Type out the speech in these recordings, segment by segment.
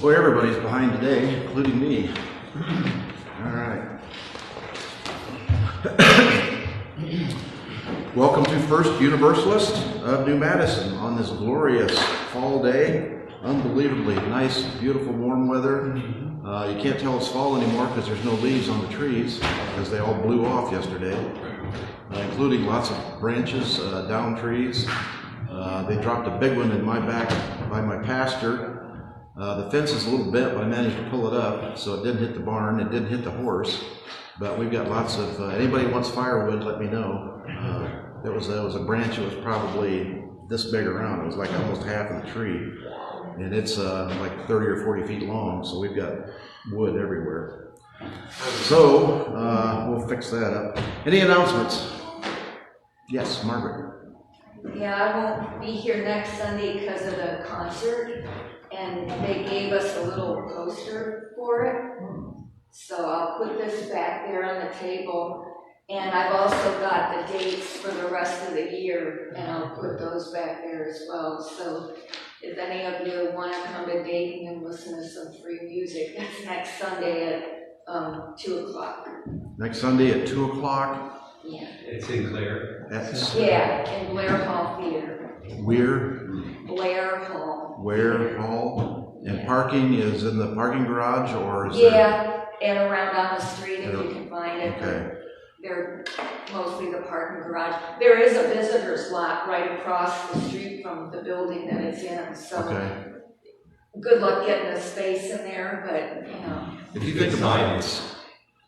Boy, everybody's behind today, including me. All right. Welcome to First Universalist of New Madison on this glorious fall day. Unbelievably nice, beautiful, warm weather. You can't tell it's fall anymore because there's no leaves on the trees because they all blew off yesterday, including lots of branches, down trees. They dropped a big one in my back by my pasture. The fence is a little bent, but I managed to pull it up, so it didn't hit the barn, it didn't hit the horse. But we've got lots of, anybody wants firewood, let me know. There was a branch that was probably this big around. It was like almost half of the tree. And it's like 30 or 40 feet long, so we've got wood everywhere. So, we'll fix that up. Any announcements? Yes, Margaret. Yeah, I won't be here next Sunday because of the concert, and they gave us a little poster for it. So I'll put this back there on the table, and I've also got the dates for the rest of the year, and I'll put those back there as well. So if any of you want to come to Dayton and listen to some free music, that's next Sunday at 2 o'clock. Next Sunday at 2 o'clock? Yeah. It's in Claire. Yeah, in Blair Hall Theater. Where? Blair Hall. Where Hall? And parking is in the parking garage, or is Yeah, and around on the street if you can find it. Okay. They're mostly the parking garage. There is a visitor's lot right across the street from the building that it's in, so Okay. good luck getting a space in there, but, you know. If you think about it,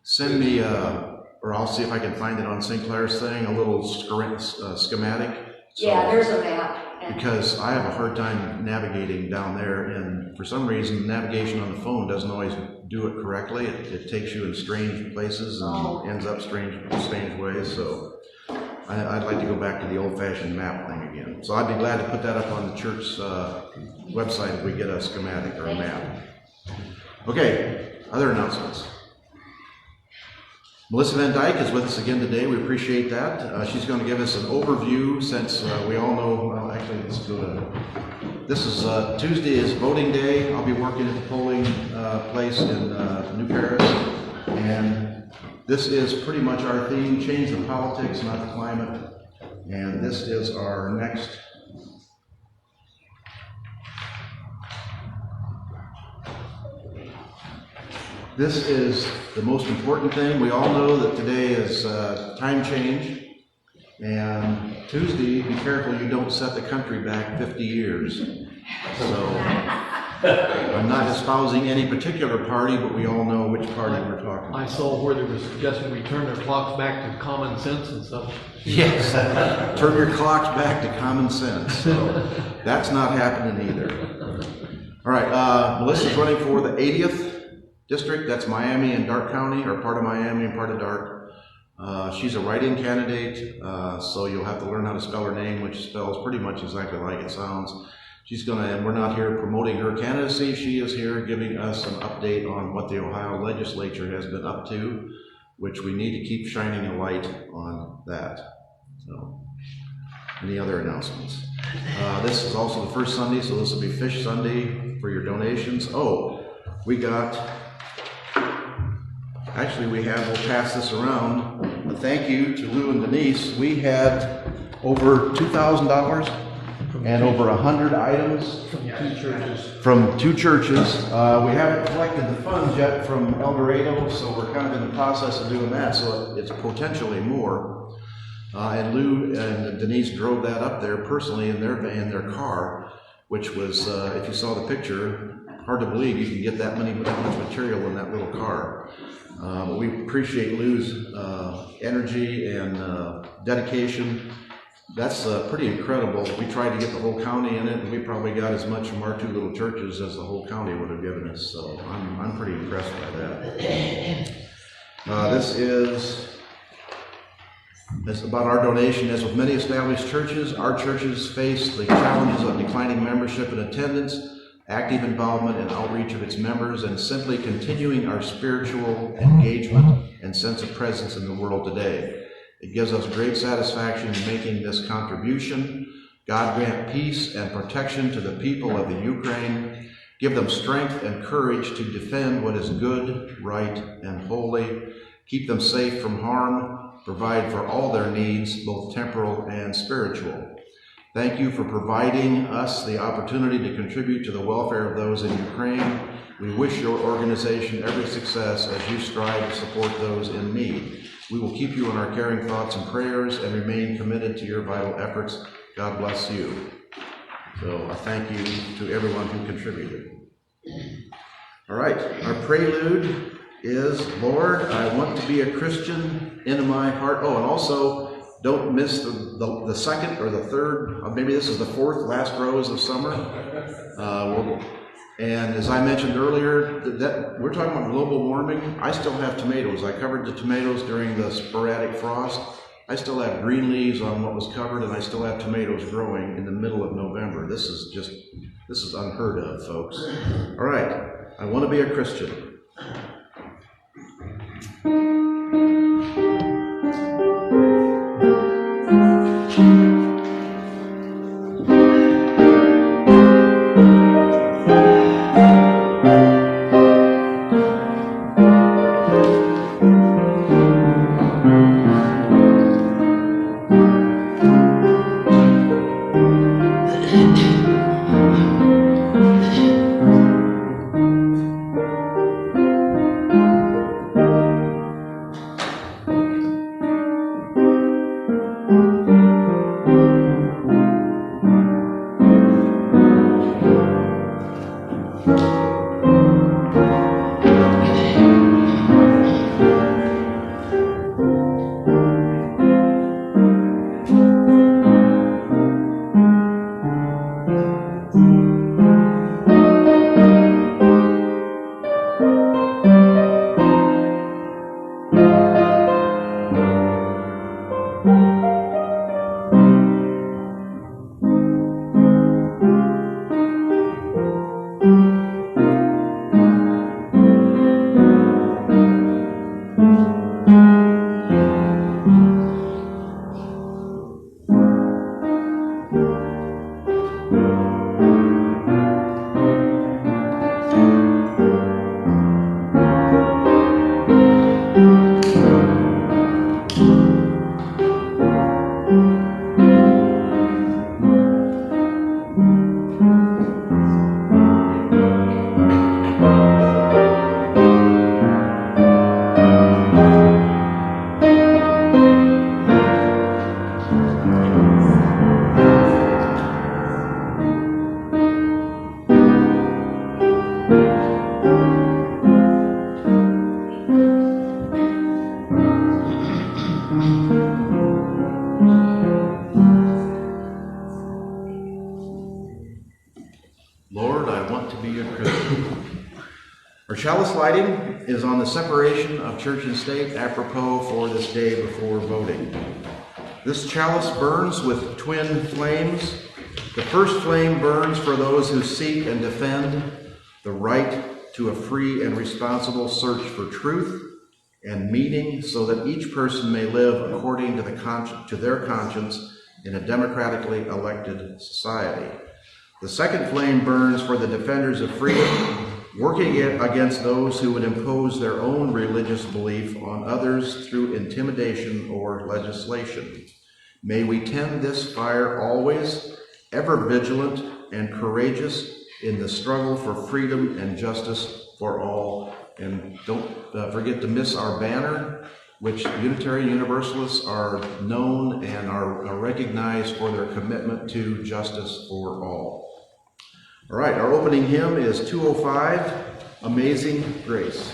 send me, or I'll see if I can find it on St. Clair's thing, a little schematic. So, Yeah, there's a map. Because I have a hard time navigating down there, and for some reason, navigation on the phone doesn't always do it correctly. It takes you in strange places and ends up strange ways. So I'd like to go back to the old-fashioned map thing again. So I'd be glad to put that up on the church's website if we get a schematic or a map. Okay, other announcements. Melissa Van Dyke is with us again today. We appreciate that. She's going to give us an overview since we all know, well, actually, let's go to, this is Tuesday is voting day. I'll be working at the polling place in New Paris. And this is pretty much our theme, change the politics, not the climate. And this is our next This is the most important thing. We all know that today is time change, and Tuesday, be careful you don't set the country back 50 years. So I'm not espousing any particular party, but we all know which party we're talking about. I saw where there was suggestion we turn their clocks back to common sense and such. Yes, turn your clocks back to common sense. So that's not happening either. All right, Melissa's running for the 80th district. That's Miami and Darke County, or part of Miami and part of Darke. She's a write-in candidate, so you'll have to learn how to spell her name, which spells pretty much exactly like it sounds. She's gonna, and we're not here promoting her candidacy. She is here giving us an update on what the Ohio Legislature has been up to, which we need to keep shining a light on that. So, any other announcements? This is also the first Sunday, so this will be Fish Sunday for your donations. Oh, we got, actually we'll pass this around. A thank you to Lou and Denise. We had over $2,000 and over 100 items from two churches. We haven't collected the funds yet from El Dorado, so we're kind of in the process of doing that, so it's potentially more. And Lou and Denise drove that up there personally in their van, their car, which was, if you saw the picture, hard to believe you can get that much material in that little car. But we appreciate Lou's energy and dedication. That's pretty incredible. We tried to get the whole county in it, and we probably got as much from our two little churches as the whole county would have given us. So I'm pretty impressed by that. This is about our donation. As with many established churches, our churches face the challenges of declining membership and attendance, active involvement and outreach of its members, and simply continuing our spiritual engagement and sense of presence in the world today. It gives us great satisfaction in making this contribution. God grant peace and protection to the people of the Ukraine. Give them strength and courage to defend what is good, right, and holy. Keep them safe from harm. Provide for all their needs, both temporal and spiritual. Thank you for providing us the opportunity to contribute to the welfare of those in Ukraine. We wish your organization every success as you strive to support those in need. We will keep you in our caring thoughts and prayers and remain committed to your vital efforts. God bless you. So a thank you to everyone who contributed. All right, our prelude is, Lord, I want to be a Christian in my heart. Oh, and also, don't miss the second or the third, maybe this is the fourth last rose of summer. And as I mentioned earlier, that we're talking about global warming. I still have tomatoes. I covered the tomatoes during the sporadic frost. I still have green leaves on what was covered, and I still have tomatoes growing in the middle of November. This is unheard of, folks. All right, I want to be a Christian. Chalice lighting is on the separation of church and state, apropos for this day before voting. This chalice burns with twin flames. The first flame burns for those who seek and defend the right to a free and responsible search for truth and meaning, so that each person may live according to their conscience in a democratically elected society. The second flame burns for the defenders of freedom, working against those who would impose their own religious belief on others through intimidation or legislation. May we tend this fire always, ever vigilant and courageous in the struggle for freedom and justice for all. And don't forget to miss our banner, which Unitarian Universalists are known and are recognized for their commitment to justice for all. All right, our opening hymn is 205, Amazing Grace.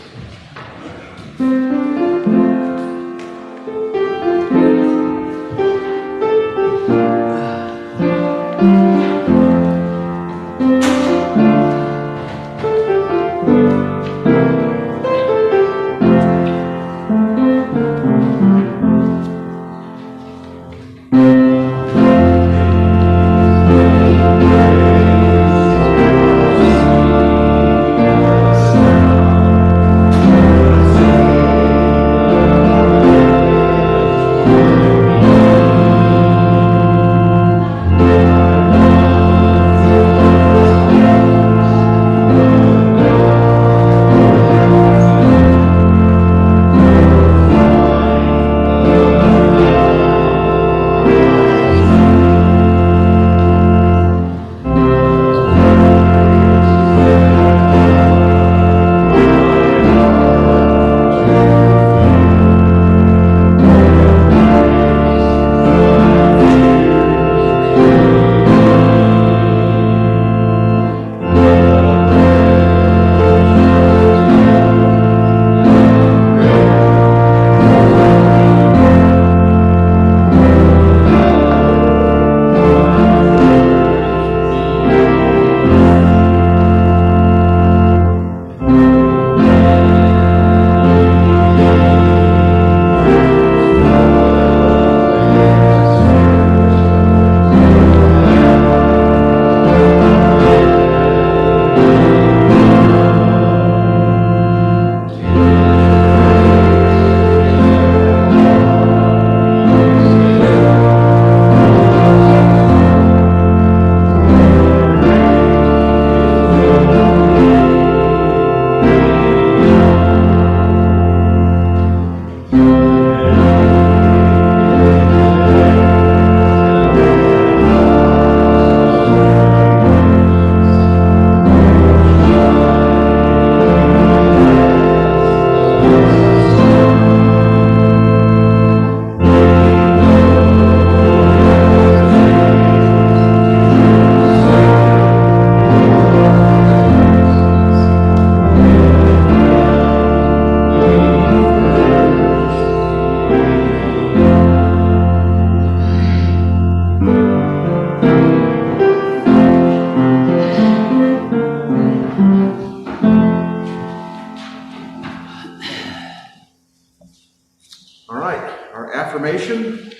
All right, our affirmation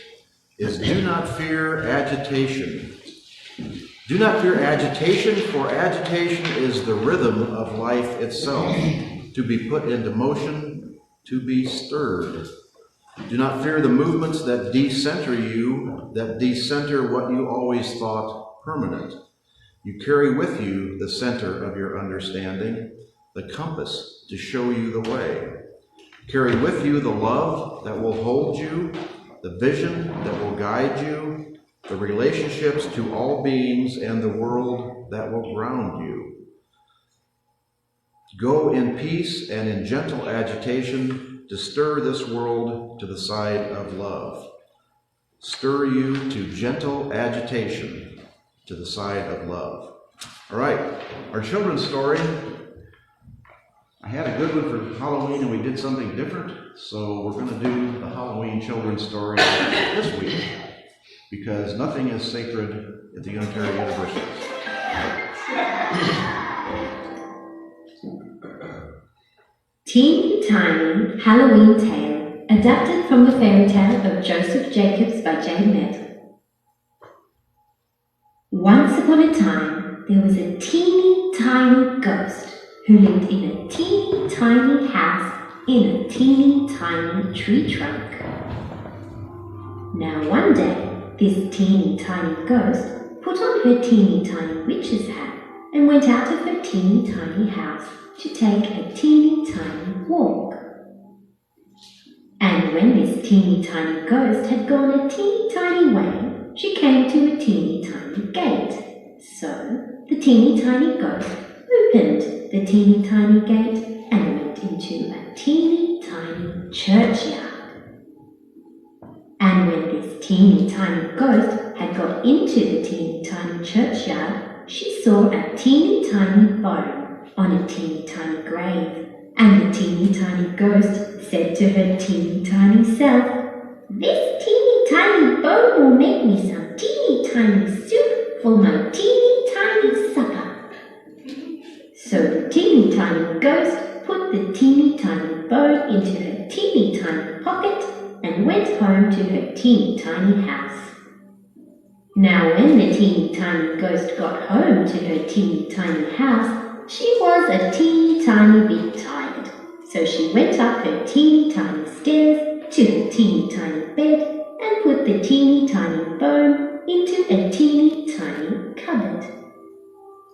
is do not fear agitation. Do not fear agitation, for agitation is the rhythm of life itself, to be put into motion, to be stirred. Do not fear the movements that decenter you, that decenter what you always thought permanent. You carry with you the center of your understanding, the compass to show you the way. Carry with you the love that will hold you, the vision that will guide you, the relationships to all beings and the world that will ground you. Go in peace and in gentle agitation to stir this world to the side of love. Stir you to gentle agitation to the side of love. All right, our children's story. I had a good one for Halloween and we did something different, so we're going to do the Halloween children's story this week because nothing is sacred at the Unitarian Universalist. Teeny Tiny Halloween Tale, adapted from the fairy tale of Joseph Jacobs by Jane Meadow. Once upon a time, there was a teeny tiny ghost who lived in a teeny tiny house in a teeny tiny tree trunk. Now one day, this teeny tiny ghost put on her teeny tiny witch's hat and went out of her teeny tiny house to take a teeny tiny walk. And when this teeny tiny ghost had gone a teeny tiny way, she came to a teeny tiny gate. So the teeny tiny ghost opened the teeny tiny gate and went into a teeny tiny churchyard. And when this teeny tiny ghost had got into the teeny tiny churchyard, she saw a teeny tiny bone on a teeny tiny grave. And the teeny tiny ghost said to her teeny tiny self, "This teeny tiny bone will make me some teeny tiny soup for my teeny tiny supper." So the teeny tiny ghost put the teeny tiny bone into her teeny tiny pocket and went home to her teeny tiny house. Now when the teeny tiny ghost got home to her teeny tiny house, she was a teeny tiny bit tired. So she went up her teeny tiny stairs to the teeny tiny bed and put the teeny tiny bone into a teeny tiny cupboard.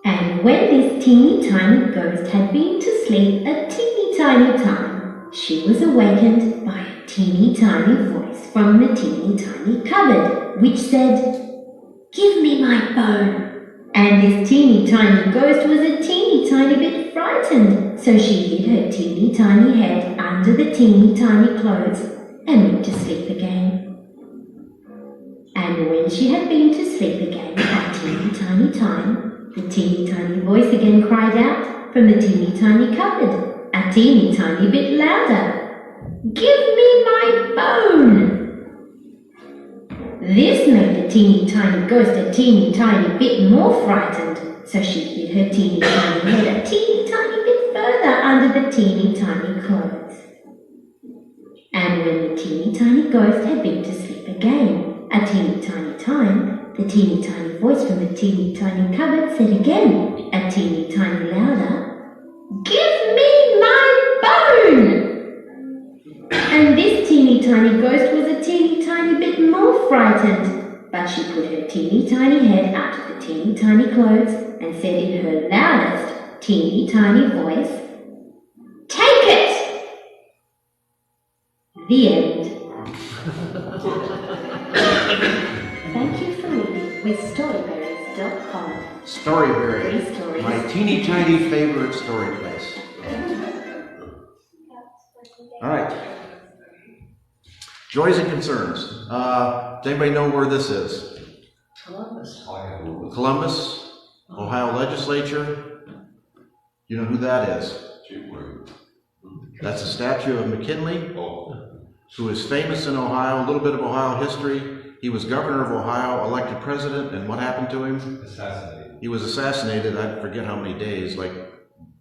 And when this teeny tiny ghost had been to sleep a teeny tiny time, she was awakened by a teeny tiny voice from the teeny tiny cupboard, which said, "Give me my bone." And this teeny tiny ghost was a teeny tiny bit frightened, so she hid her teeny tiny head under the teeny tiny clothes and went to sleep again. And when she had been to sleep again a teeny tiny time, the teeny tiny voice again cried out from the teeny tiny cupboard, a teeny tiny bit louder, "Give me my bone!" This made the teeny tiny ghost a teeny tiny bit more frightened, so she hid her teeny tiny head a teeny tiny bit further under the teeny tiny clothes. And when the teeny tiny ghost had been to sleep again a teeny tiny time, the teeny tiny voice from the teeny tiny cupboard said again, a teeny tiny louder, "Give me my bone!" And this teeny tiny ghost was a teeny tiny bit more frightened, but she put her teeny tiny head out of the teeny tiny clothes and said in her loudest teeny tiny voice, "Take it!" The end. Thank you for reading with Storyberries.com. Storyberry, Free stories. my teeny tiny favorite story place. All right. Joys and concerns. Does anybody know where this is? Columbus, Ohio Legislature. You know who that is? That's a statue of McKinley, who is famous in Ohio, a little bit of Ohio history. He was governor of Ohio, elected president, and what happened to him? Assassinated. He was assassinated, I forget how many days, like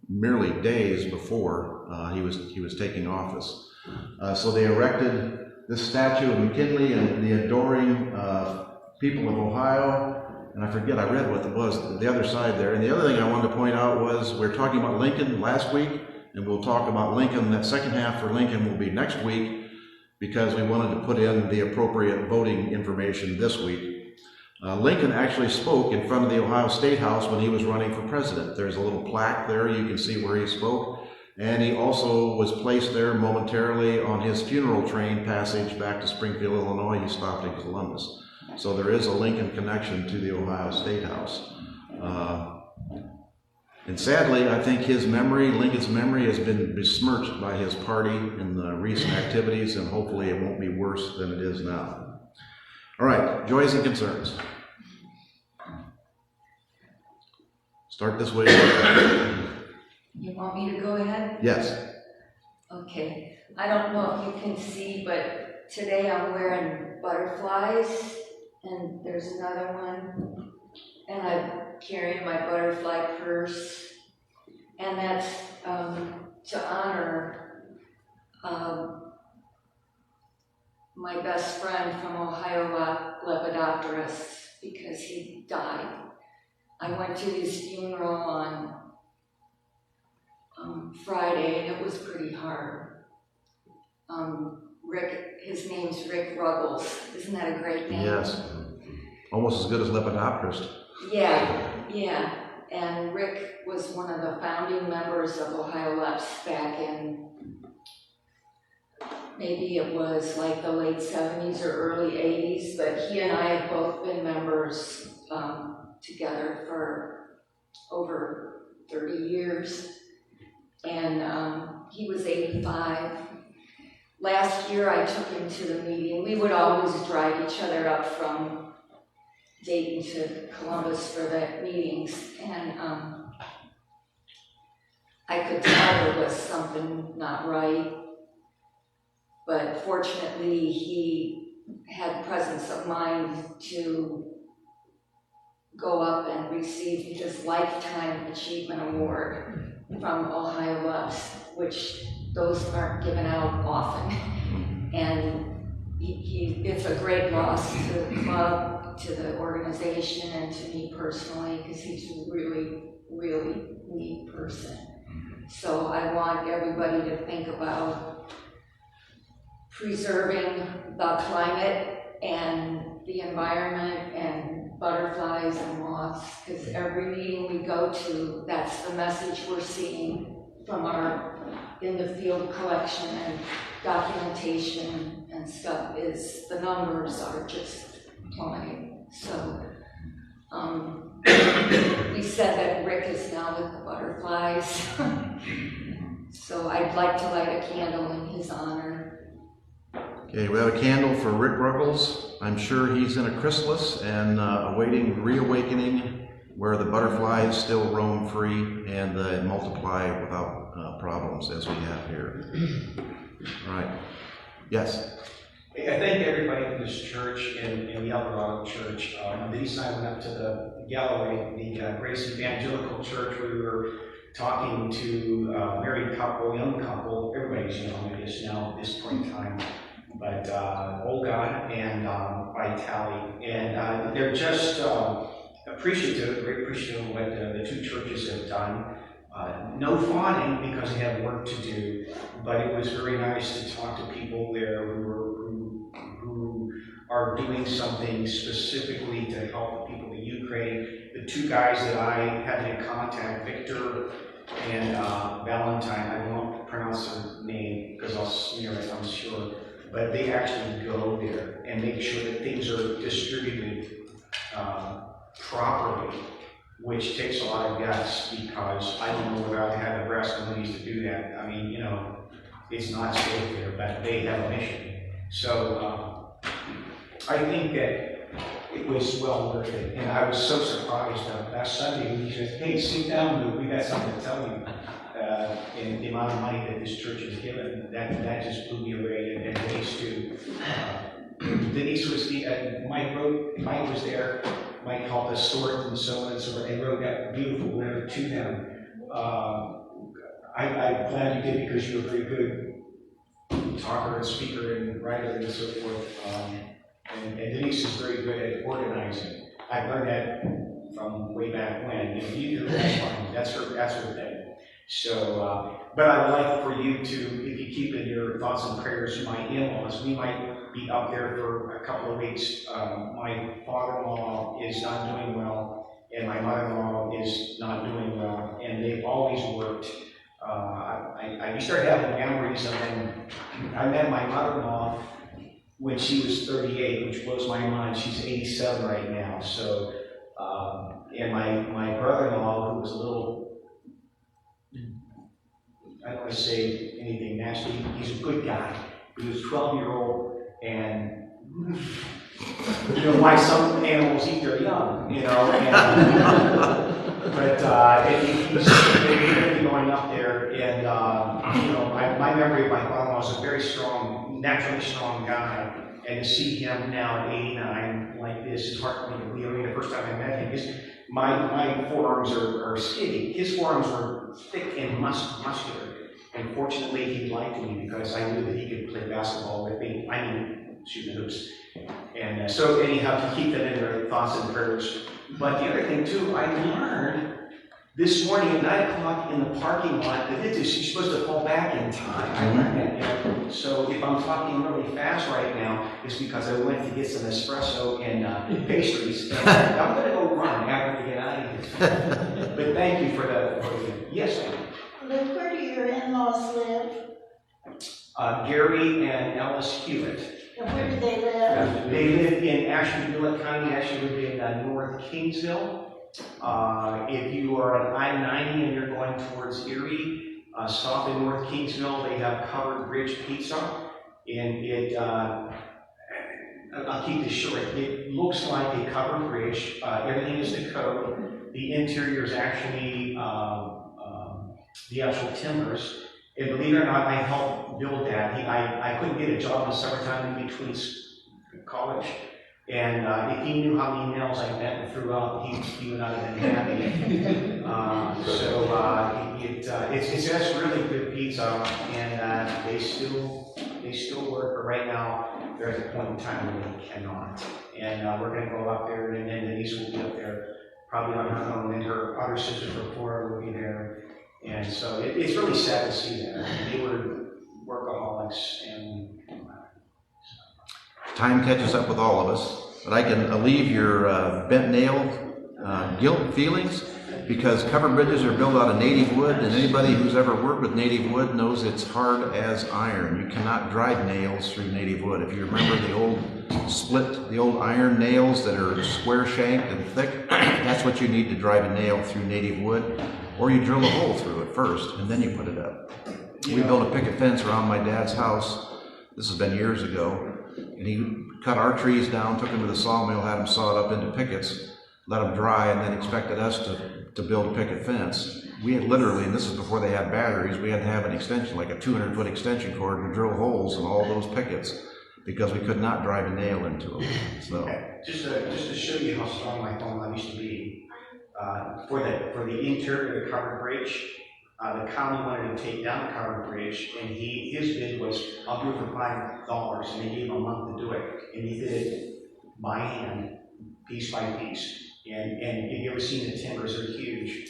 merely days before he was taking office. So they erected this statue of McKinley and the adoring people of Ohio. And I forget, I read what it was, the other side there. And the other thing I wanted to point out was, we were talking about Lincoln last week, and we'll talk about Lincoln. That second half for Lincoln will be next week, because we wanted to put in the appropriate voting information this week. Lincoln actually spoke in front of the Ohio State House when he was running for president. There's a little plaque there, you can see where he spoke. And he also was placed there momentarily on his funeral train passage back to Springfield, Illinois. He stopped in Columbus. So there is a Lincoln connection to the Ohio State House. And sadly, I think his memory, Lincoln's memory, has been besmirched by his party in the recent activities, and hopefully it won't be worse than it is now. All right, joys and concerns. Start this way. You want me to go ahead? Yes. Okay. I don't know if you can see, but today I'm wearing butterflies, and there's another one, and I'm carrying my butterfly purse, and that's to honor my best friend from Ohio, Lepidopterist, because he died. I went to his funeral on Friday, and it was pretty hard. Rick, his name's Rick Ruggles. Isn't that a great name? Yes. Almost as good as Lepidopterist. Yeah. And Rick was one of the founding members of Ohio Leps back in, maybe it was like the late 70s or early 80s, but he and I have both been members together for over 30 years. And he was 85. Last year I took him to the meeting. We would always drive each other up from Dayton to Columbus for the meetings, and I could tell there was something not right, but fortunately he had presence of mind to go up and receive his Lifetime Achievement Award from Ohio Leps, which those aren't given out often. And it's a great loss to the club, to the organization, and to me personally, because he's a really, really neat person. So I want everybody to think about preserving the climate and the environment and butterflies and moths, because every meeting we go to, that's the message we're seeing from our in the field collection and documentation and stuff, is the numbers are just plummeting. So we said that Rick is now with the butterflies. So I'd like to light a candle in his honor. Okay, we have a candle for Rick Ruggles. I'm sure he's in a chrysalis and awaiting reawakening, where the butterflies still roam free and multiply without problems, as we have here. All right. Yes? I thank everybody in this church and the Eldorado Church. Denise and I went up to the Galloway, the Grace Evangelical Church, where we were talking to a married couple, young couple. Everybody's young, I guess, now at this point in time. But Olga and Vitali. And they're just appreciative, very appreciative of what the two churches have done. No fawning, because they have work to do, but it was very nice to talk to people there who are doing something specifically to help the people of Ukraine. The two guys that I had in contact, Victor and Valentine, I won't pronounce their name because I'll smear it, I'm sure, but they actually go there and make sure that things are distributed properly, which takes a lot of guts, because I don't know whether I have the brass abilities to do that. I mean, you know, it's not safe there, but they have a mission. So I think that it was well worth it. And I was so surprised last Sunday when he said, "Hey, sit down, Lou, we got something to tell you." And the amount of money that this church has given, that just blew me away, and Denise too. Denise was Mike was there. Mike helped us sort and so on and so forth, and wrote that beautiful letter to them. I'm glad you did, because you were very good talker and speaker and writer and so forth. And Denise is very good at organizing. I learned that from way back when. If you do, that's fine. That's her thing. So, but I would like for you to, if you keep in your thoughts and prayers, my in-laws, we might be up there for a couple of weeks. My father-in-law is not doing well, and my mother-in-law is not doing well, and they've always worked. I started having memories of when I met my mother-in-law when she was 38, which blows my mind. She's 87 right now. So, and my brother-in-law, who was a little, I don't want to say anything nasty, he's a good guy. He was 12-year-old, and you know why some animals eat their young, you know. But he's really going up there, and you know, my memory of my father-in-law was a very strong, naturally strong guy, and to see him now at 89 like this is hard for me to believe. I mean, the first time I met him, my forearms are skinny. His forearms were thick and muscular. And fortunately, he liked me because I knew that he could play basketball with me. I mean, shoot the hoops. And so anyhow, to keep that in their thoughts and prayers. But the other thing too, I learned this morning at 9 o'clock in the parking lot that you're supposed to fall back in time. I learned that. You know? So if I'm talking really fast right now, it's because I went to get some espresso and pastries. And I'm going to go run after we get out of here. But thank you for the yes, ma'am. Luke, where do your in-laws live? Gary and Alice Hewitt. And where do they live? They live in Ashland-Gillett County, actually live in North Kingsville. If you are on I-90 and you're going towards Erie, stop in North Kingsville. They have covered bridge pizza. And I'll keep this short. It looks like a covered bridge. Everything is the code. The interior is actually the actual timbers. And believe it or not, I helped build that. I couldn't get a job in the summertime in between college. And if he knew how many nails I bent and threw out, he would not have been happy. It's just really good pizza, and they still work. But right now, they're at the point in time where they cannot. And we're going to go up there, and then Denise will be up there, probably on her own, and her other sister from Florida will be there. And so it's really sad to see that. They were workaholics, and Time catches up with all of us, but I can alleviate your bent nail guilt feelings, because covered bridges are built out of native wood, and anybody who's ever worked with native wood knows it's hard as iron. You cannot drive nails through native wood. If you remember the old iron nails that are square shanked and thick, that's what you need to drive a nail through native wood. Or you drill a hole through it first, and then you put it up. We built a picket fence around my dad's house. This has been years ago. And he cut our trees down, took them to the sawmill, had them sawed up into pickets, let them dry, and then expected us to build a picket fence. We had literally, and this is before they had batteries, we had to have an extension, like a 200-foot extension cord, and drill holes in all those pickets because we could not drive a nail into them. So just to show you how strong my phone line used to be, for the interior of the covered bridge, the county wanted to take down the covered bridge, and his bid was, I'll do it for $5, and they gave him a month to do it, and he did it by hand, piece by piece. And if you ever seen the timbers, they're huge,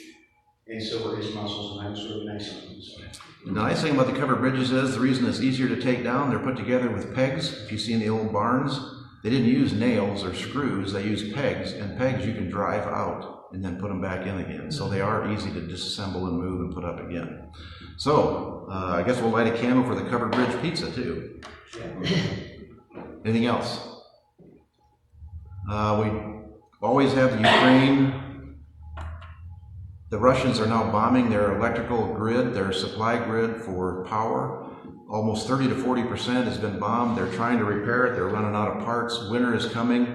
and so were his muscles, and that was really nice of him. So. the nice thing about the covered bridges is the reason it's easier to take down, they're put together with pegs. If you see in the old barns, they didn't use nails or screws, they used pegs, and pegs you can drive out and then put them back in again. So they are easy to disassemble and move and put up again. So I guess we'll light a candle for the covered bridge pizza too. Anything else? We always have the Ukraine. The Russians are now bombing their electrical grid, their supply grid for power. Almost 30 to 40% has been bombed. They're trying to repair it. They're running out of parts. Winter is coming.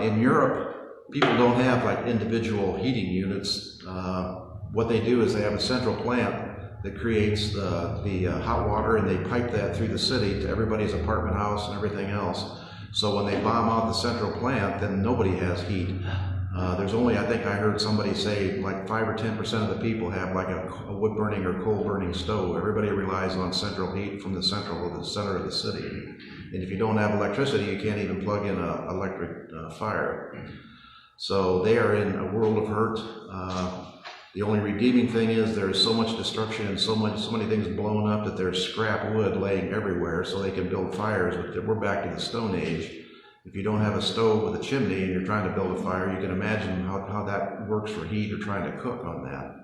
In Europe, people don't have like individual heating units. What they do is they have a central plant that creates the hot water, and they pipe that through the city to everybody's apartment house and everything else. So when they bomb out the central plant, then nobody has heat. There's only, I think I heard somebody say, like 5 or 10% of the people have like a wood burning or coal burning stove. Everybody relies on central heat from the center of the city. And if you don't have electricity, you can't even plug in an electric fire. So they are in a world of hurt. The only redeeming thing is there's so much destruction and so many things blown up that there's scrap wood laying everywhere so they can build fires. But we're back to the Stone Age. If you don't have a stove with a chimney and you're trying to build a fire, you can imagine how that works for heat or trying to cook on that.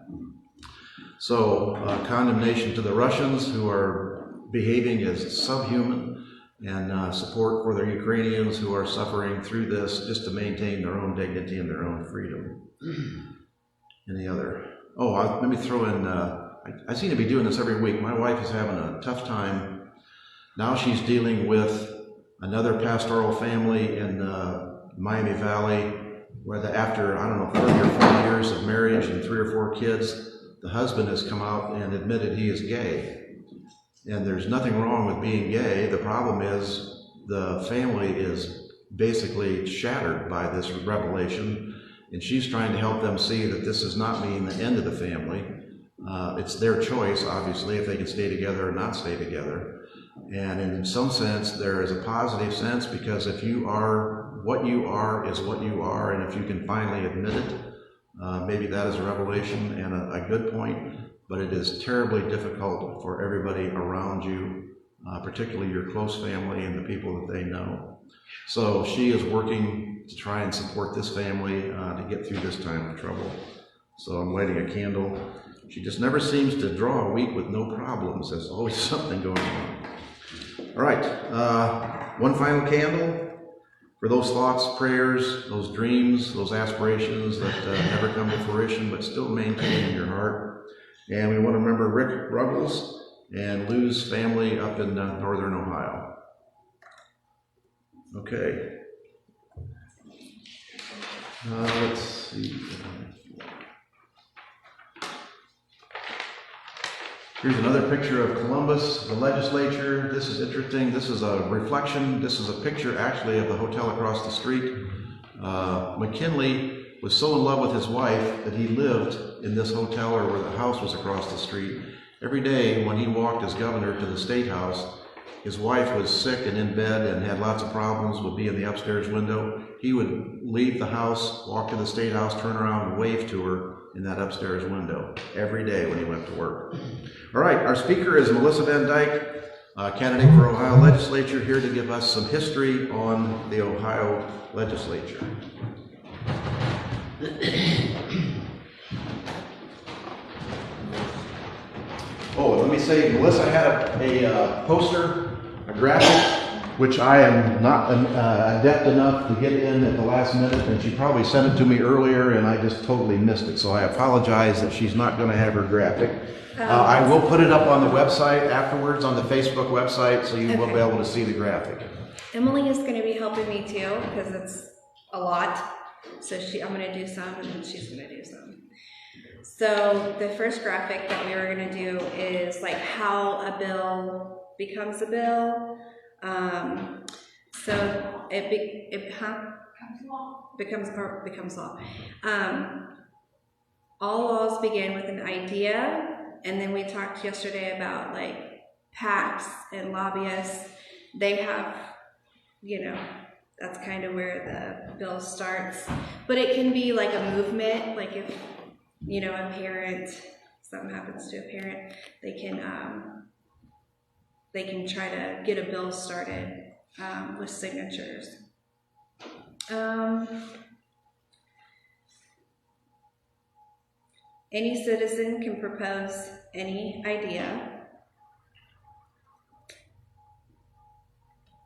So condemnation to the Russians, who are behaving as subhuman, and support for the Ukrainians who are suffering through this just to maintain their own dignity and their own freedom. Any other? Oh, let me throw in, I seem to be doing this every week. My wife is having a tough time. Now she's dealing with another pastoral family in Miami Valley, where after, I don't know, 30 or 40 years of marriage and 3 or 4 kids, the husband has come out and admitted he is gay. And there's nothing wrong with being gay. The problem is the family is basically shattered by this revelation, and she's trying to help them see that this does not mean the end of the family. It's their choice, obviously, if they can stay together or not stay together. And in some sense, there is a positive sense, because if you are what you are is what you are, and if you can finally admit it, maybe that is a revelation and a good point. But it is terribly difficult for everybody around you, particularly your close family and the people that they know. So she is working to try and support this family to get through this time of trouble. So I'm lighting a candle. She just never seems to draw a week with no problems. There's always something going on. All right, one final candle for those thoughts, prayers, those dreams, those aspirations that never come to fruition, but still maintain in your heart. And we want to remember Rick Ruggles and Lou's family up in northern Ohio. Okay. Let's see. Here's another picture of Columbus, the legislature. This is interesting. This is a reflection. This is a picture actually of the hotel across the street. McKinley was so in love with his wife that he lived in this hotel, or where the house was across the street. Every day when he walked as governor to the State House, his wife was sick and in bed and had lots of problems, would be in the upstairs window. He would leave the house, walk to the State House, turn around and wave to her in that upstairs window every day when he went to work. All right, our speaker is Melissa Van Dyke, candidate for Ohio Legislature, here to give us some history on the Ohio Legislature. Oh, let me say, Melissa had a poster, a graphic, which I am not adept enough to get in at the last minute, and she probably sent it to me earlier, and I just totally missed it. So I apologize that she's not going to have her graphic. I will put it up on the website afterwards, on the Facebook website, so you will be able to see the graphic. Emily is going to be helping me too, because it's a lot. So I'm going to do some, and then she's going to do some. So the first graphic that we were going to do is like how a bill becomes a bill. So it becomes law. All laws begin with an idea, and then we talked yesterday about like PACs and lobbyists. They have, that's kind of where the bill starts. But it can be like a movement, like if, a parent, something happens to a parent, they can try to get a bill started with signatures. Any citizen can propose any idea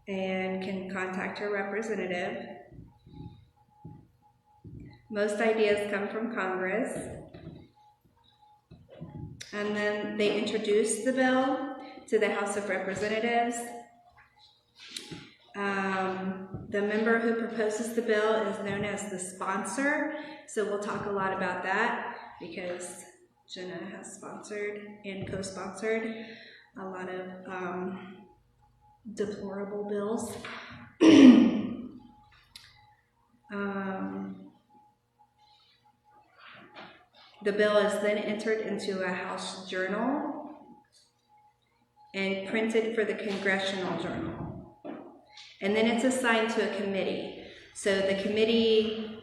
and can contact her representative. Most ideas come from Congress. And then they introduce the bill to the House of Representatives. The member who proposes the bill is known as the sponsor. So we'll talk a lot about that because Jenna has sponsored and co-sponsored a lot of deplorable bills. The bill is then entered into a House journal and printed for the Congressional Journal. And then it's assigned to a committee. So the committee,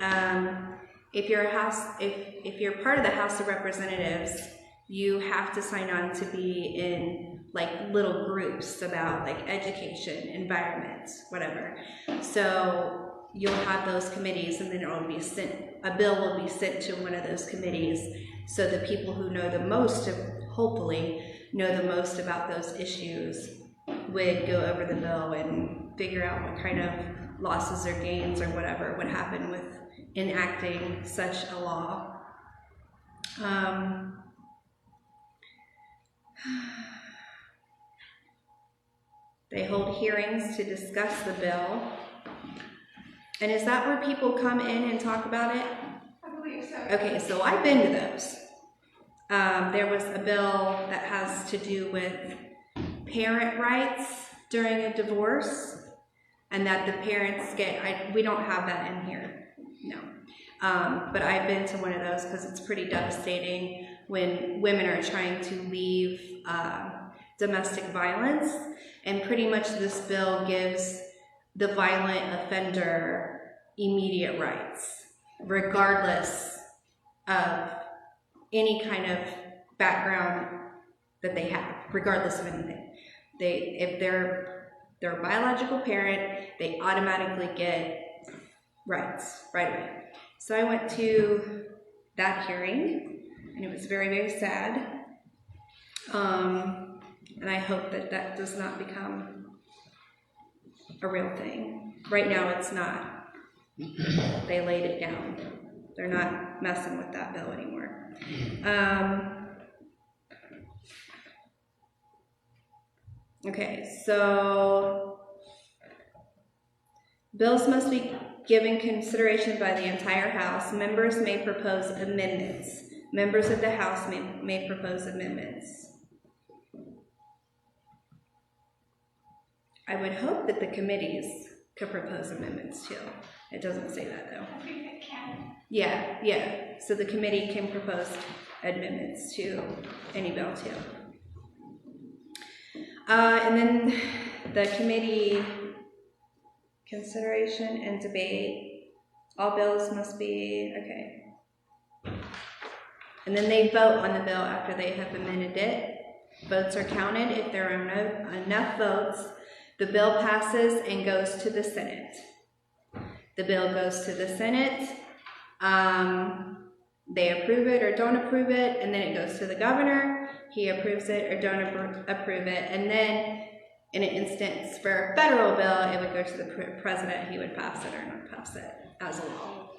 if you're part of the House of Representatives, you have to sign on to be in like little groups about like education, environment, whatever. So you'll have those committees, and then it will be sent, a bill will be sent to one of those committees, so the people who know the most, hopefully know the most about those issues, would go over the bill and figure out what kind of losses or gains or whatever would happen with enacting such a law. They hold hearings to discuss the bill. And is that where people come in and talk about it? I believe so. Okay, so I've been to those. There was a bill that has to do with parent rights during a divorce, and that the parents get, we don't have that in here, no. But I've been to one of those because it's pretty devastating when women are trying to leave domestic violence, and pretty much this bill gives the violent offender immediate rights, regardless of any kind of background that they have, regardless of anything. If they're a biological parent, they automatically get rights right away. So I went to that hearing, and it was very, very sad. And I hope that that does not become a real thing. Right now it's not. They laid it down. They're not messing with that bill anymore. Okay, so bills must be given consideration by the entire House. Members may propose amendments. Members of the House may propose amendments. I would hope that the committees could propose amendments too. It doesn't say that though. I think they can. Yeah. So the committee can propose amendments to any bill too. And then the committee consideration and debate. All bills must be, okay. And then they vote on the bill after they have amended it. Votes are counted. If there are enough votes, the bill passes and goes to the Senate. The bill goes to the Senate. They approve it or don't approve it, and then it goes to the governor. He approves it or don't approve it, and then in an instance for a federal bill, it would go to the president. He would pass it or not pass it as a law.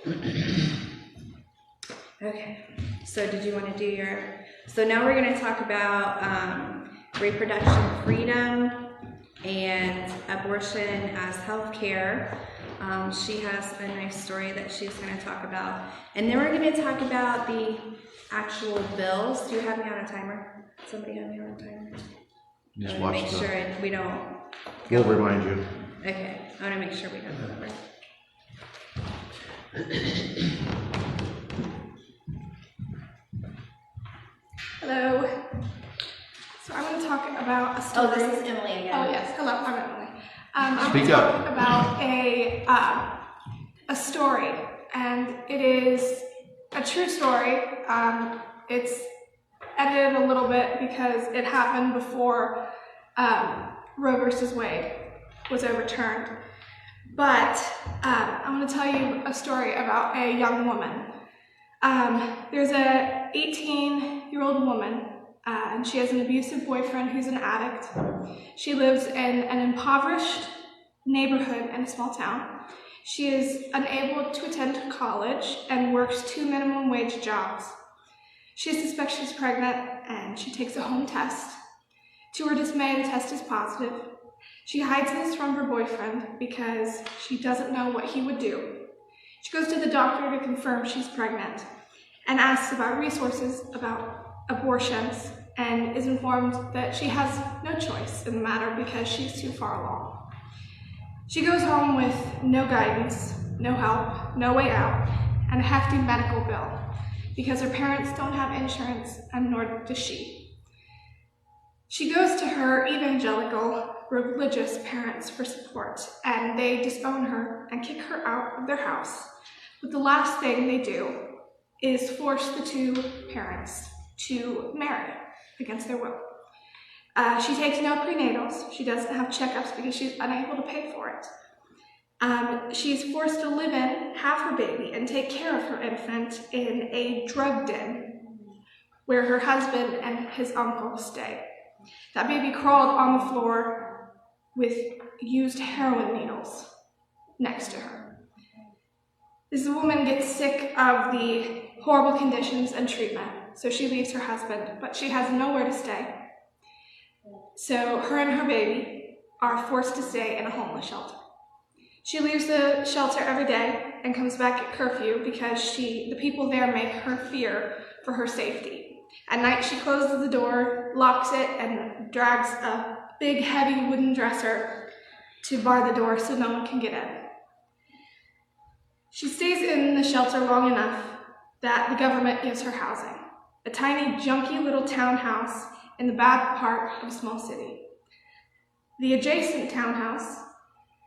Okay, so did you want to do your... So now we're going to talk about reproduction freedom and abortion as health care. She has a nice story that she's going to talk about. And then we're going to talk about the actual bills. Do you have me on a timer? Somebody have me on a timer? Just I watch want to make sure we don't... We'll remind you. Okay, I want to make sure we don't go over. Hello. So I want to talk about a story. Oh, this is Emily again. Oh yes, hello, I'm Emily. I Speak want to up. talk about a story, and it is a true story. It's edited a little bit because it happened before Roe versus Wade was overturned. But I'm going to tell you a story about a young woman. There's a 18-year-old woman, and she has an abusive boyfriend who's an addict. She lives in an impoverished neighborhood in a small town. She is unable to attend college and works 2 minimum wage jobs. She suspects she's pregnant, and she takes a home test. To her dismay, the test is positive. She hides this from her boyfriend because she doesn't know what he would do. She goes to the doctor to confirm she's pregnant and asks about resources about abortions, and is informed that she has no choice in the matter because she's too far along. She goes home with no guidance, no help, no way out, and a hefty medical bill. because her parents don't have insurance, and nor does she. She goes to her evangelical religious parents for support, and they disown her and kick her out of their house. But the last thing they do is force the two parents to marry against their will. She takes no prenatals. She doesn't have checkups because she's unable to pay for it. She's forced to live in, have her baby, and take care of her infant in a drug den where her husband and his uncle stay. That baby crawled on the floor with used heroin needles next to her. This woman gets sick of the horrible conditions and treatment, so she leaves her husband, but she has nowhere to stay. So her and her baby are forced to stay in a homeless shelter. She leaves the shelter every day and comes back at curfew because the people there make her fear for her safety. At night, she closes the door, locks it, and drags a big, heavy wooden dresser to bar the door so no one can get in. She stays in the shelter long enough that the government gives her housing, a tiny, junky little townhouse in the bad part of a small city. The adjacent townhouse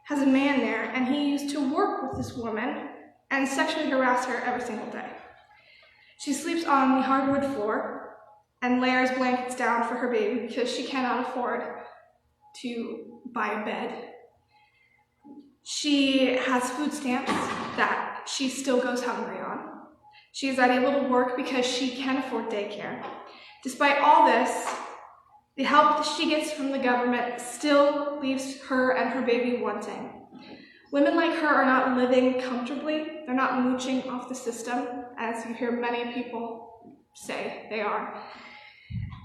has a man there, and he used to work with this woman and sexually harass her every single day. She sleeps on the hardwood floor and layers blankets down for her baby because she cannot afford to buy a bed. She has food stamps that she still goes hungry on. She is unable to work because she can't afford daycare. Despite all this, the help that she gets from the government still leaves her and her baby wanting. Women like her are not living comfortably. They're not mooching off the system, as you hear many people say they are.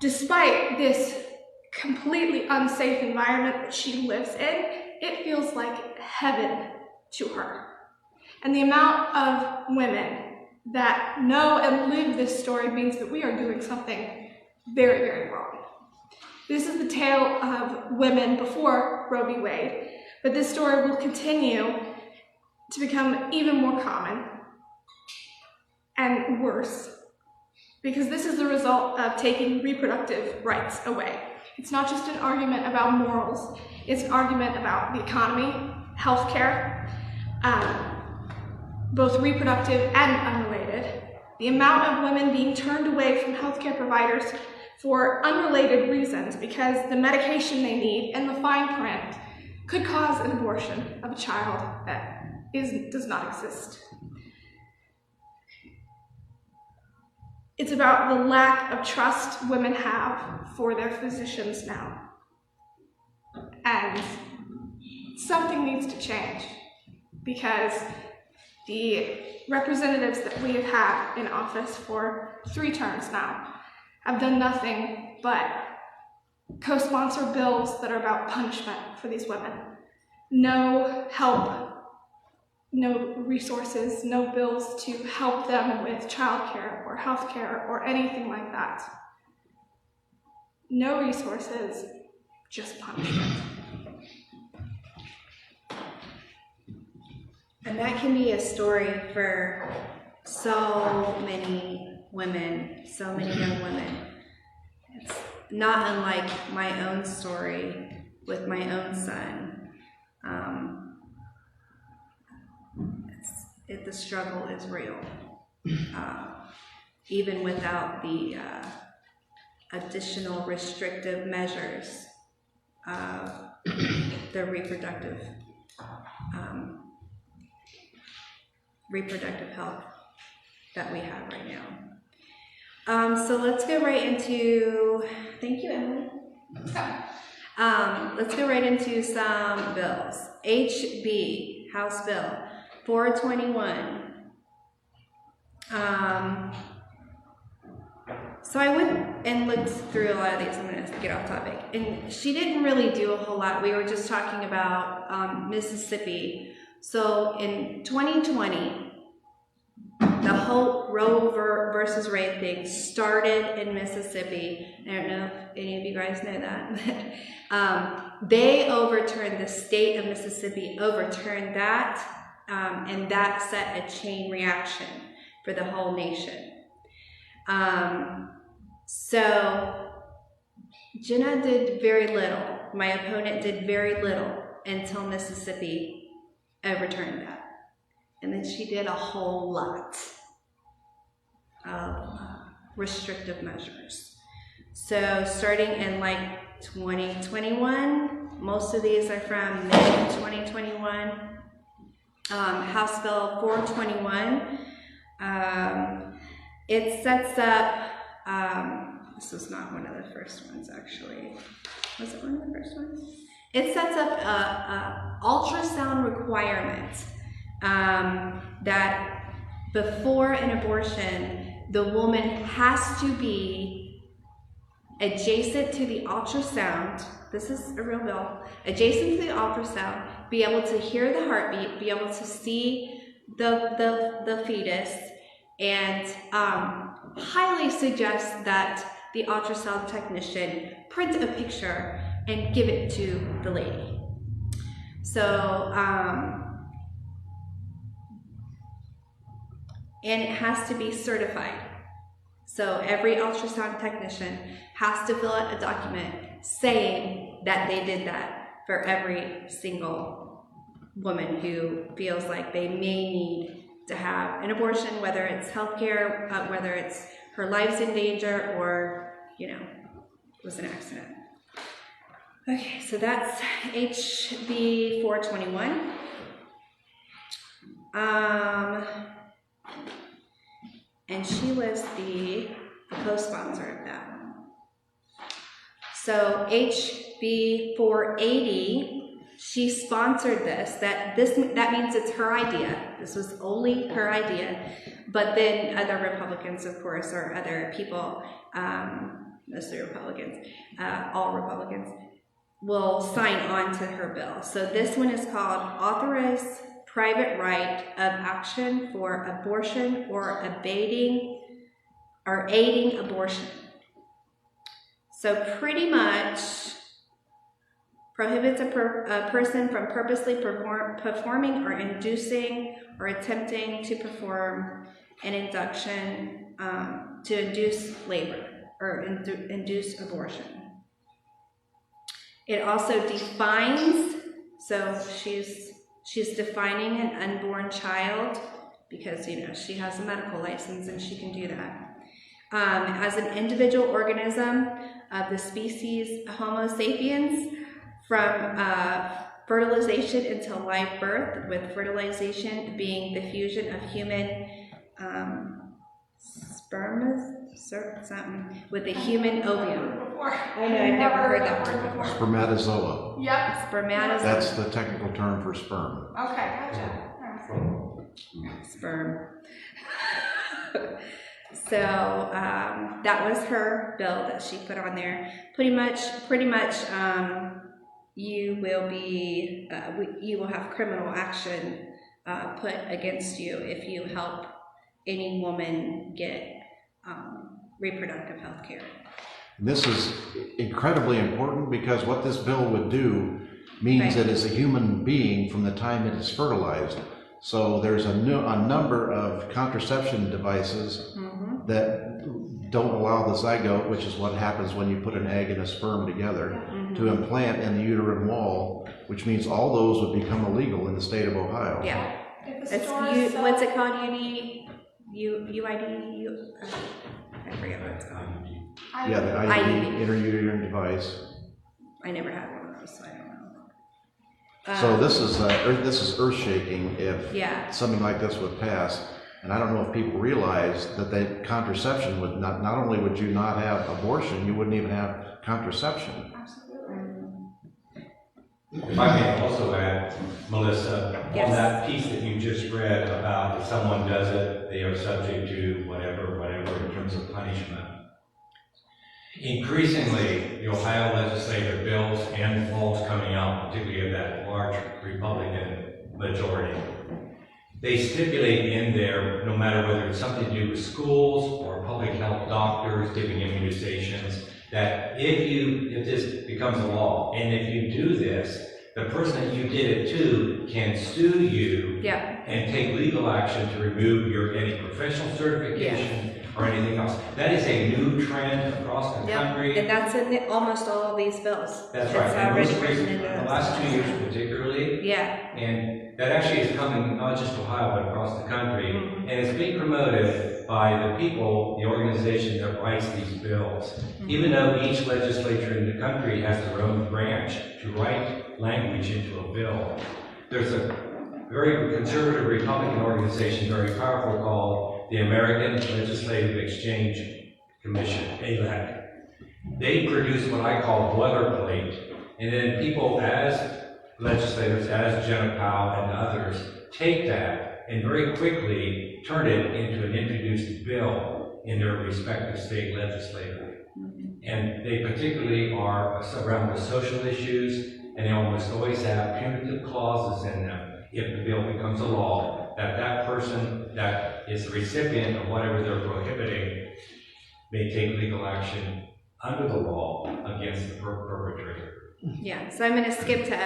Despite this completely unsafe environment that she lives in, it feels like heaven to her. And the amount of women that know and live this story means that we are doing something very, very wrong. This is the tale of women before Roe v. Wade, but this story will continue to become even more common and worse, because this is the result of taking reproductive rights away. It's not just an argument about morals, it's an argument about the economy, healthcare, both reproductive and unrelated. The amount of women being turned away from healthcare providers for unrelated reasons because the medication they need and the fine print could cause an abortion of a child that does not exist. It's about the lack of trust women have for their physicians now. And something needs to change because the representatives that we have had in office for 3 terms now have done nothing but co-sponsor bills that are about punishment for these women. No help, no resources, no bills to help them with childcare or healthcare or anything like that. No resources, just punishment. And that can be a story for so many women, so many young women. It's not unlike my own story with my own son. The struggle is real, even without the additional restrictive measures of the reproductive health that we have right now. So let's go right into, thank you, Emily. Let's go right into some bills. HB, House Bill 421. So I went and looked through a lot of these. I'm going to get off topic. And she didn't really do a whole lot. We were just talking about Mississippi. So in 2020, the whole Roe versus Wade thing started in Mississippi. I don't know if any of you guys know that. They overturned, the state of Mississippi overturned that, and that set a chain reaction for the whole nation. So Jenna did very little. My opponent did very little until Mississippi overturned that. And then she did a whole lot of restrictive measures. So starting in like 2021, most of these are from May 2021. House Bill 421, it sets up, this was not one of the first ones actually. Was it one of the first ones? It sets up a ultrasound requirement that before an abortion, the woman has to be adjacent to the ultrasound. This is a real bill. Adjacent to the ultrasound, be able to hear the heartbeat, be able to see the fetus, and highly suggest that the ultrasound technician print a picture and give it to the lady. So, and it has to be certified. So every ultrasound technician has to fill out a document saying that they did that for every single woman who feels like they may need to have an abortion, whether it's healthcare, whether it's her life's in danger, or, you know, it was an accident. Okay, so that's HB 421. And she was the co-sponsor of that. So HB 480, she sponsored this. That means it's her idea. This was only her idea. But then other Republicans, of course, or other people, mostly Republicans, all Republicans, will sign on to her bill. So this one is called Authorized Private Right of Action for Abortion or Aiding Abortion. So pretty much prohibits a person from purposely performing or inducing or attempting to perform an induction to induce labor or induce abortion. It also defines, so she's defining an unborn child because, you know, she has a medical license and she can do that. As an individual organism of the species Homo sapiens, from fertilization until live birth, with fertilization being the fusion of human something with a human ovum. I know, I've never heard that word before. Spermatozoa. Yep. Spermatozoa. That's the technical term for sperm. Okay, gotcha. Sperm. So that was her bill that she put on there. Pretty much, you will have criminal action put against you if you help any woman get reproductive health care. This is incredibly important because what this bill would do means that it's a human being from the time it is fertilized. So there's a number of contraception devices that don't allow the zygote, which is what happens when you put an egg and a sperm together, to implant in the uterine wall, which means all those would become illegal in the state of Ohio. Yeah. If It's what's it called? UID? I forget what it's called. Yeah, the IUD, interuterine device. I never had one of those, so I don't know. So this is earth-shaking if something like this would pass. And I don't know if people realize that contraception would not only would you not have abortion, you wouldn't even have contraception. If I may also add, Melissa, on that piece that you just read about if someone does it, they are subject to whatever in terms of punishment. Increasingly, the Ohio legislative bills and laws coming out, particularly of that large Republican majority, they stipulate in there, no matter whether it's something to do with schools or public health doctors giving immunizations, that if this becomes a law, and if you do this, the person that you did it to can sue you and take legal action to remove your any professional certification or anything else. That is a new trend across the country. And that's in almost all of these bills. That's It's right. And already most written recent, into the last 2 years particularly, Yeah. and that actually is coming not just Ohio, but across the country. And it's being promoted by the people, the organization that writes these bills. Even though each legislature in the country has their own branch to write language into a bill, there's a very conservative Republican organization, very powerful, called the American Legislative Exchange Commission, ALEC. They produce what I call boilerplate, and then people as legislators, as Jenna Powell and others, take that and very quickly turn it into an introduced bill in their respective state legislature. And they particularly are around the social issues, and they almost always have punitive clauses in them if the bill becomes a law, that that person that is the recipient of whatever they're prohibiting may take legal action under the law against the perpetrator. Yeah, so I'm going to skip to,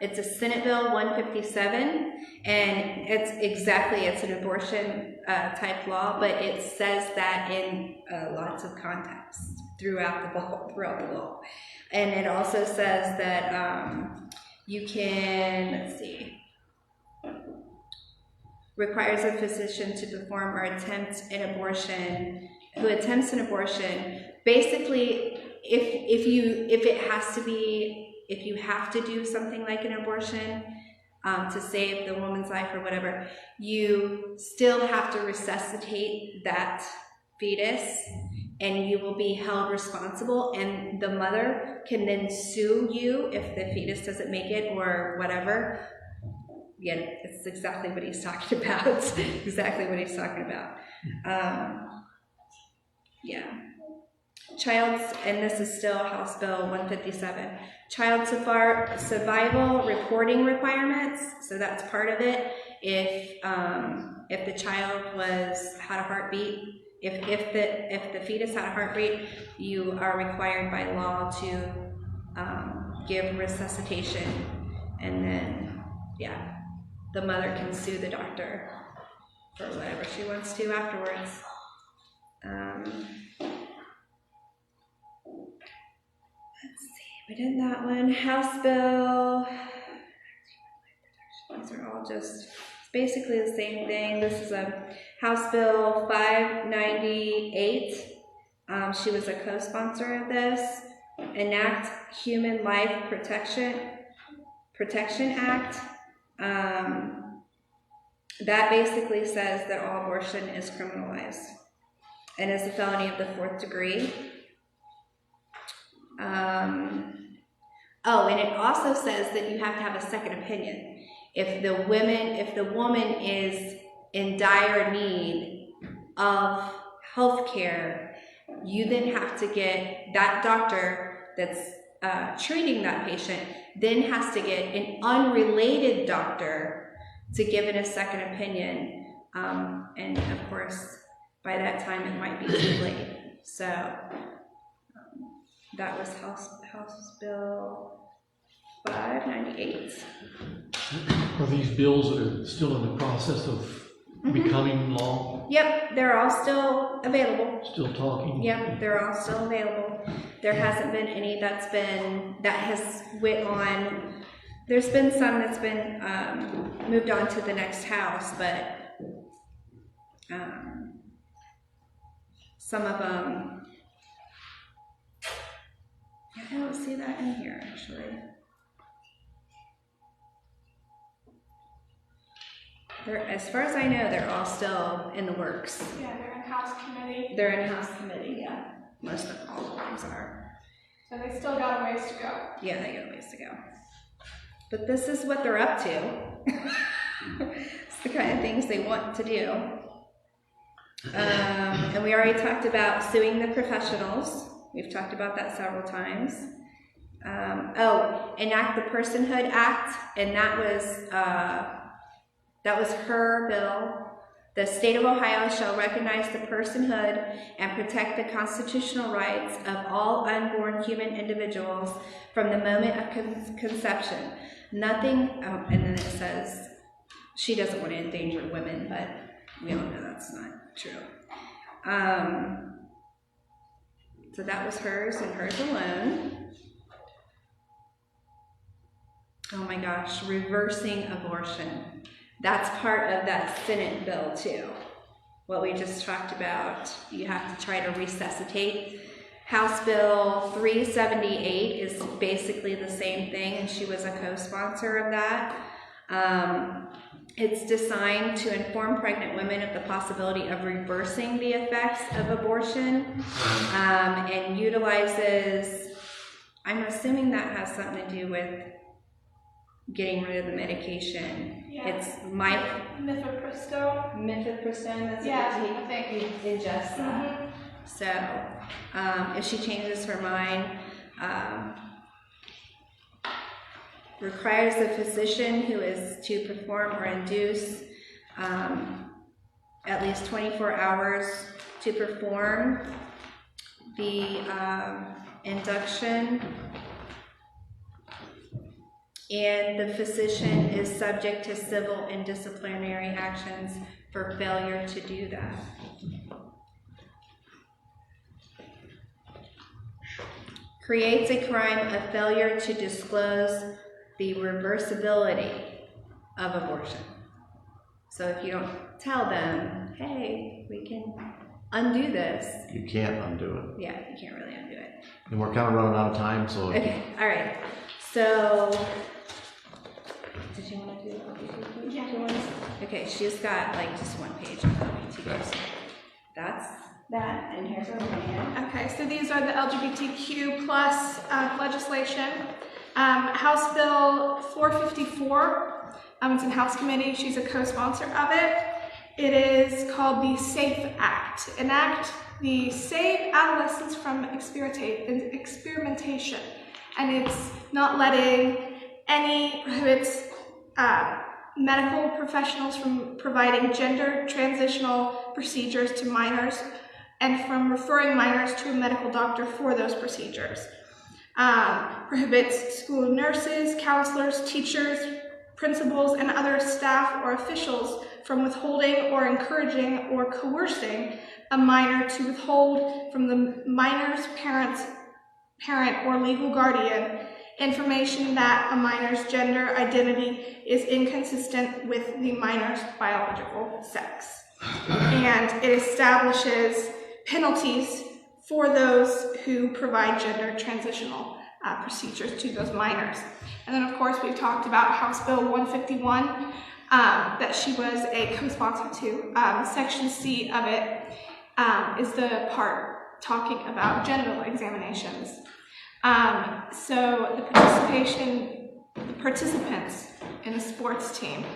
it's a Senate Bill 157, and it's an abortion type law, but it says that in lots of contexts throughout the law. And it also says that you can, requires a physician to perform or attempt an abortion, who attempts an abortion, basically, if you have to do something like an abortion to save the woman's life or whatever, you still have to resuscitate that fetus, and you will be held responsible, and the mother can then sue you if the fetus doesn't make it or whatever. Yeah, it's exactly what he's talking about. Exactly what he's talking about. Yeah. And this is still House Bill 157. Child survival reporting requirements. So that's part of it. If the child had a heartbeat, if the fetus had a heartbeat, you are required by law to give resuscitation, and then the mother can sue the doctor for whatever she wants to afterwards. Let's see, we did that one. House Bill, these are all just basically the same thing. This is a House Bill 598. She was a co-sponsor of this. Enact Human Life Protection Act. That basically says that all abortion is criminalized and is a felony of the 4th degree. And it also says that you have to have a second opinion. If the woman is in dire need of health care, you then have to get that doctor that's treating that patient then has to get an unrelated doctor to give it a second opinion. And of course, by that time it might be too late. So that was House Bill 598. Are these bills that are still in the process of becoming law? Yep, they're all still available. Still talking? Yep, they're all still available. There hasn't been any that has went on. There's been some that's been moved on to the next house, but some of them, I don't see that in here actually. As far as I know, they're all still in the works. Yeah, they're in House Committee. They're in House Committee, yeah. Most of all the ones are. So they still got a ways to go. Yeah, they got a ways to go. But this is what they're up to. It's the kind of things they want to do. And we already talked about suing the professionals. We've talked about that several times. Enact the Personhood Act, and that was her bill. The state of Ohio shall recognize the personhood and protect the constitutional rights of all unborn human individuals from the moment of conception. Nothing, and then it says she doesn't want to endanger women, but we all know that's not true. So that was hers and hers alone. Oh my gosh, reversing abortion. That's part of that Senate bill too. What we just talked about, you have to try to resuscitate. House Bill 378 is basically the same thing, and she was a co-sponsor of that. It's designed to inform pregnant women of the possibility of reversing the effects of abortion, and utilizes, I'm assuming that has something to do with getting rid of the medication. Yeah. It's Mifepristone. mifepristone, that's Yeah, what I think. you ingest that. Mhm. So, if she changes her mind, requires a physician who is to perform or induce at least 24 hours to perform the induction, and the physician is subject to civil and disciplinary actions for failure to do that. Creates a crime of failure to disclose the reversibility of abortion. So if you don't tell them, hey, we can undo this. You can't undo it. Yeah, you can't really undo it. And we're kind of running out of time, so. Okay, all right. So, did you want to do it? Yeah. Okay, she's got like just one page on LGBTQ. So that's that, and here's her plan. Okay, so these are the LGBTQ plus legislation. House Bill 454, it's in House Committee. She's a co-sponsor of it. It is called the SAFE Act. Enact the Save Adolescents from Experimentation. And it's not letting prohibits medical professionals from providing gender transitional procedures to minors and from referring minors to a medical doctor for those procedures. Prohibits school nurses, counselors, teachers, principals, and other staff or officials from withholding or encouraging or coercing a minor to withhold from the minor's parent or legal guardian information that a minor's gender identity is inconsistent with the minor's biological sex. And it establishes penalties for those who provide gender transitional procedures to those minors. And then of course we've talked about House Bill 151 that she was a co-sponsor to. Section C of it is the part talking about genital examinations. So the participants in a sports team,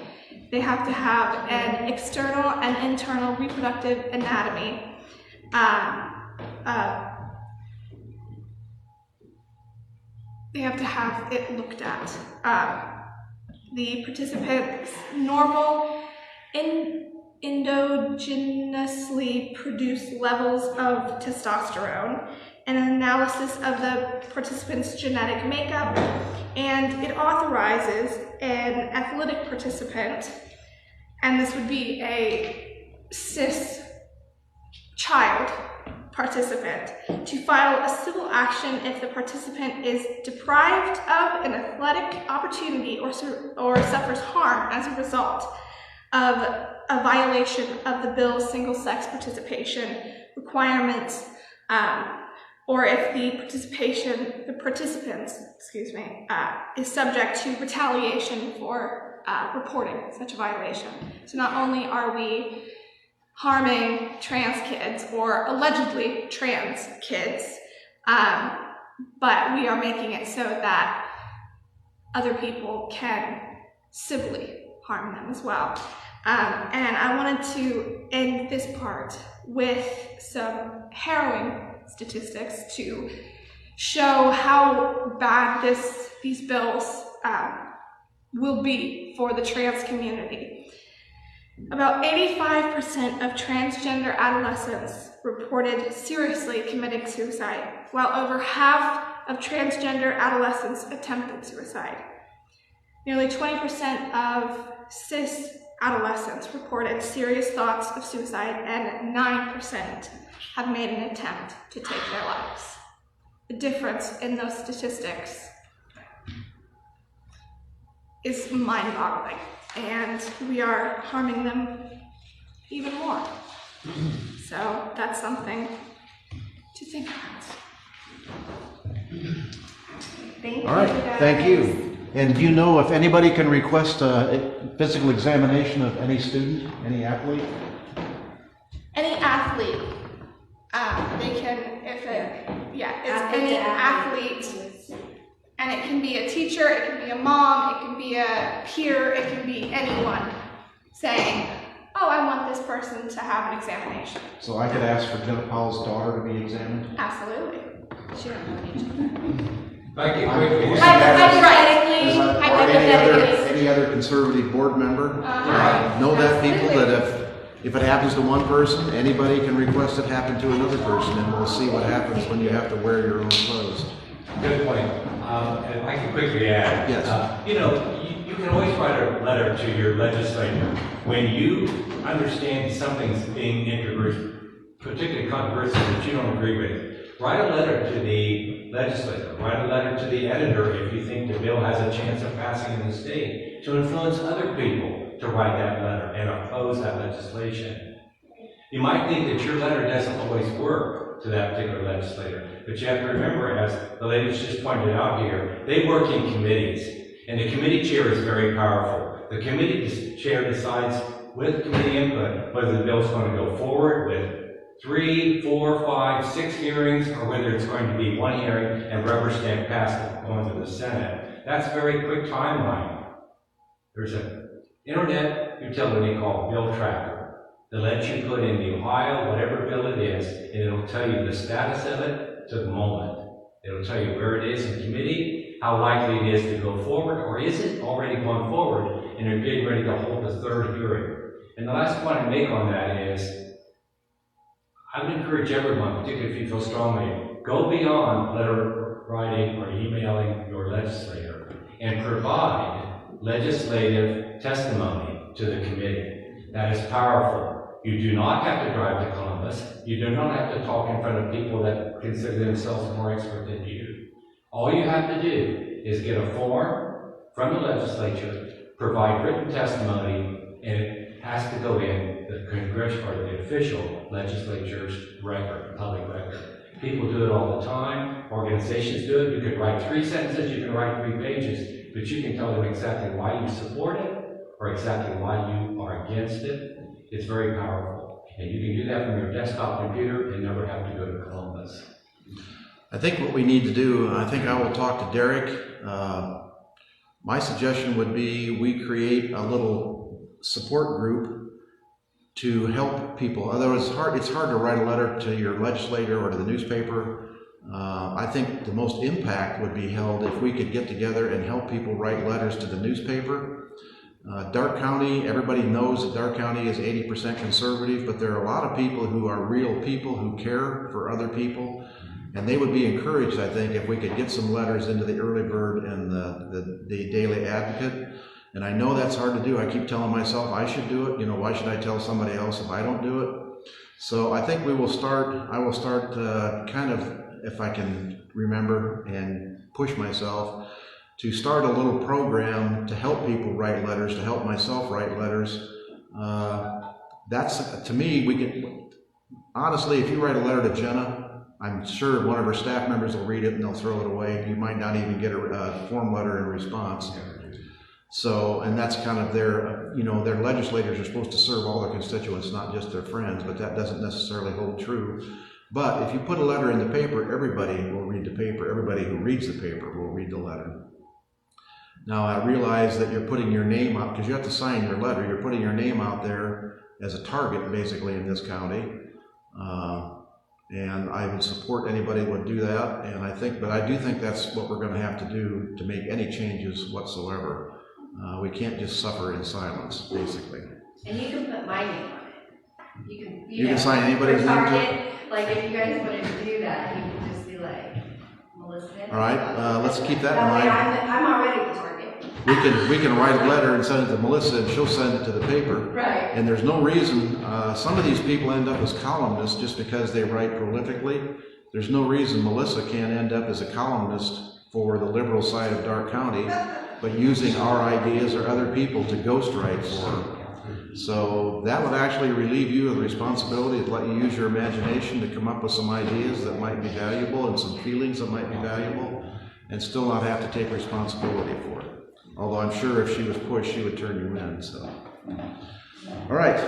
they have to have an external and internal reproductive anatomy. They have to have it looked at. The participants' normal endogenously produced levels of testosterone, and an analysis of the participants' genetic makeup, and it authorizes an athletic participant, and this would be a cis child participant, to file a civil action if the participant is deprived of an athletic opportunity or suffers harm as a result of a violation of the bill's single-sex participation requirements, or if the participants, is subject to retaliation for reporting such a violation. So not only are we harming trans kids or allegedly trans kids, but we are making it so that other people can civilly harm them as well. And I wanted to end this part with some harrowing statistics to show how bad these bills will be for the trans community. About 85% of transgender adolescents reported seriously committing suicide, while over half of transgender adolescents attempted suicide. Nearly 20% of cis adolescents reported serious thoughts of suicide, and 9% have made an attempt to take their lives. The difference in those statistics is mind-boggling, and we are harming them even more. So that's something to think about. Thank you. All right, guys. thank you. And do you know if anybody can request a physical examination of any student, any athlete? Any athlete, they can, if it, it's any athlete, and it can be a teacher, it can be a mom, it can be a peer, it can be anyone saying, oh, I want this person to have an examination. So I could ask for Jenna Powell's daughter to be examined? Absolutely. She don't know each other. Thank you quickly. Hypothetically, Any other conservative board member? Know that people that if it happens to one person, anybody can request it happen to another person, and we'll see what happens when you have to wear your own clothes. Good point. And if I can quickly add. Yes. You can always write a letter to your legislator when you understand something's being introduced, particularly controversial that you don't agree with. Write a letter to the legislator. Write a letter to the editor if you think the bill has a chance of passing in the state, to influence other people to write that letter and oppose that legislation. You might think that your letter doesn't always work to that particular legislator, but you have to remember, as the ladies just pointed out here, they work in committees, and the committee chair is very powerful. The committee chair decides with committee input whether the bill is going to go forward with 3, 4, 5, 6 hearings, or whether it's going to be one hearing and rubber stamp passed going to the Senate. That's a very quick timeline. There's an internet utility called Bill Tracker that lets you put in the Ohio, whatever bill it is, and it'll tell you the status of it to the moment. It'll tell you where it is in committee, how likely it is to go forward, or is it already gone forward and you're getting ready to hold the third hearing. And the last point I make on that is, I would encourage everyone, particularly if you feel strongly, go beyond letter writing or emailing your legislator and provide legislative testimony to the committee. That is powerful. You do not have to drive to Columbus. You do not have to talk in front of people that consider themselves more expert than you. All you have to do is get a form from the legislature, provide written testimony, and it has to go in the congressional or the official legislature's record, public record. People do it all the time. Organizations do it. You could write 3 sentences, you can write 3 pages, but you can tell them exactly why you support it or exactly why you are against it. It's very powerful. And you can do that from your desktop computer and never have to go to Columbus. I think what we need to do, I think I will talk to Derek. My suggestion would be we create a little support group to help people. Otherwise, it's hard to write a letter to your legislator or to the newspaper. I think the most impact would be held if we could get together and help people write letters to the newspaper. Darke County, everybody knows that Darke County is 80% conservative, but there are a lot of people who are real people who care for other people, and they would be encouraged, I think, if we could get some letters into the Early Bird and the Daily Advocate. And I know that's hard to do. I keep telling myself I should do it. Why should I tell somebody else if I don't do it? So I think I will start kind of, if I can remember and push myself, to start a little program to help people write letters, to help myself write letters. That's, to me, we can, honestly, if you write a letter to Jenna, I'm sure one of her staff members will read it and they'll throw it away. You might not even get a form letter in response. So, and that's kind of their legislators are supposed to serve all their constituents, not just their friends, but that doesn't necessarily hold true. But if you put a letter in the paper, everybody will read the paper. Everybody who reads the paper will read the letter. Now, I realize that you're putting your name up, because you have to sign your letter, you're putting your name out there as a target, basically, in this county. And I would support anybody who would do that. And but I do think that's what we're going to have to do to make any changes whatsoever. We can't just suffer in silence, basically. And you can put my name on it. You can sign anybody's name to it. Like, if you guys wanted to do that, you can just be like, Melissa. All right, let's keep that in That way mind. I'm already the target. we can write a letter and send it to Melissa, and she'll send it to the paper. Right. And there's no reason, some of these people end up as columnists just because they write prolifically. There's no reason Melissa can't end up as a columnist for the liberal side of Darke County, but using our ideas or other people to ghostwrite for her. So that would actually relieve you of the responsibility to let you use your imagination to come up with some ideas that might be valuable and some feelings that might be valuable, and still not have to take responsibility for it. Although I'm sure if she was pushed, she would turn you in, so. All right,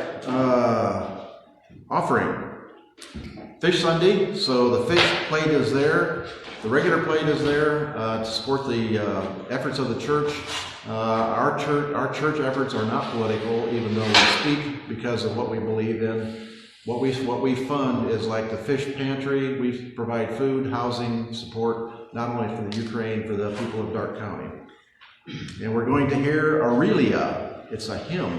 offering. Fish Sunday, so the fish plate is there, the regular plate is there to support the efforts of the church. Our church efforts are not political, even though we speak because of what we believe in. What we fund is like the fish pantry. We provide food, housing, support, not only for the Ukraine, for the people of Darke County. And we're going to hear Aurelia. It's a hymn.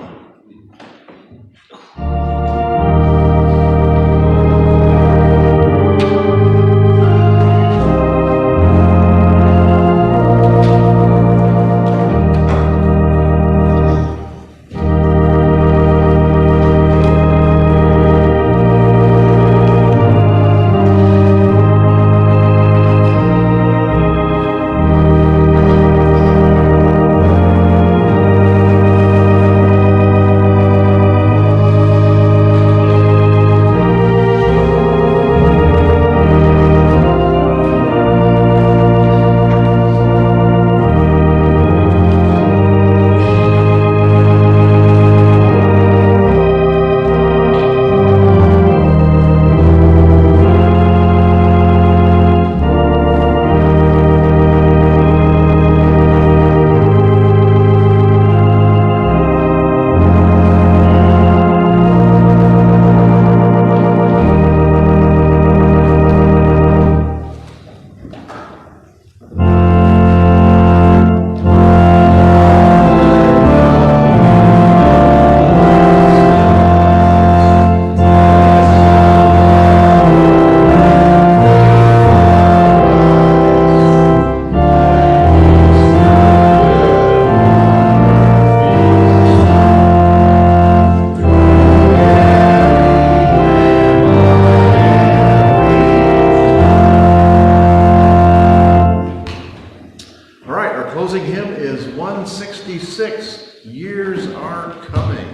Closing hymn is 166, Years Are Coming.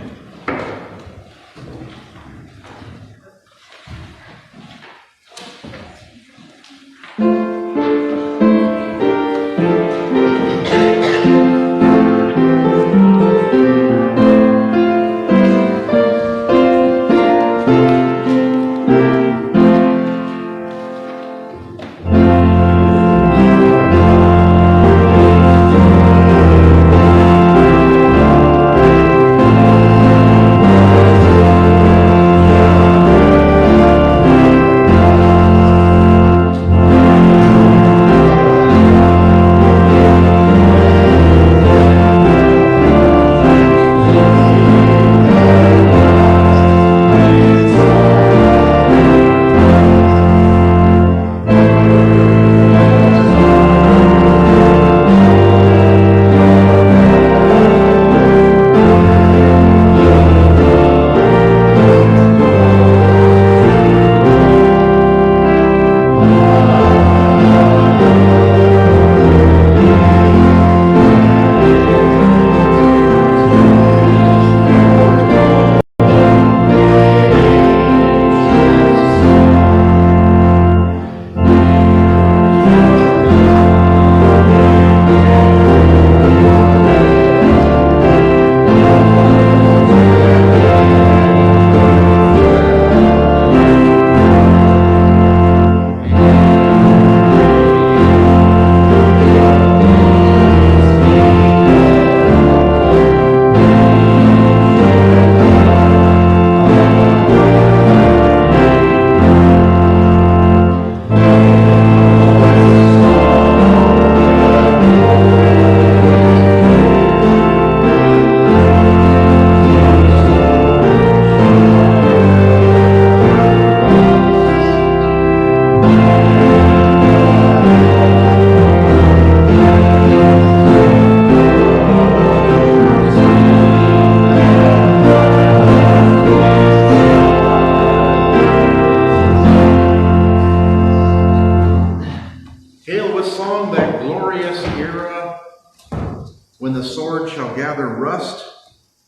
rust,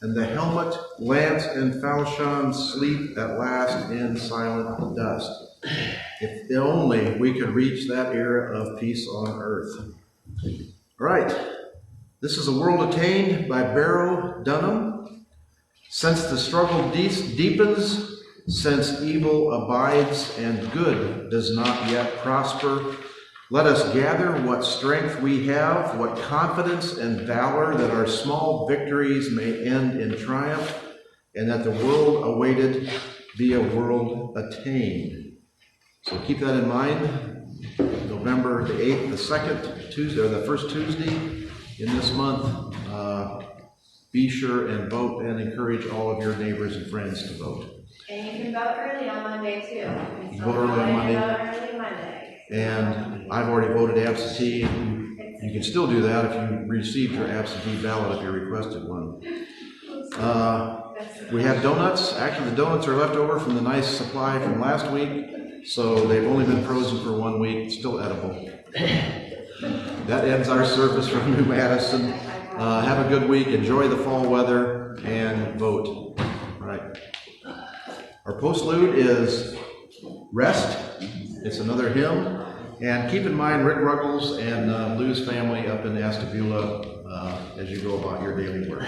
and the helmet, lance, and falchion sleep at last in silent dust. If only we could reach that era of peace on earth. All right, this is A World Attained by Barrow Dunham. Since the struggle deepens, since evil abides and good does not yet prosper, let us gather what strength we have, what confidence and valor, that our small victories may end in triumph, and that the world awaited be a world attained. So keep that in mind. November the 8th, the second Tuesday, or the first Tuesday in this month. Be sure and vote, and encourage all of your neighbors and friends to vote. And you can vote early on Monday too. You vote early on Monday. Vote early Monday. And I've already voted absentee. You can still do that if you received your absentee ballot if you requested one. We have donuts. Actually, the donuts are left over from the nice supply from last week, so they've only been frozen for 1 week, still edible. That ends our service from New Madison. Have a good week, enjoy the fall weather, and vote. All right. Our postlude is Rest. It's another hymn. And keep in mind Rick Ruggles and Lou's family up in Ashtabula as you go about your daily work.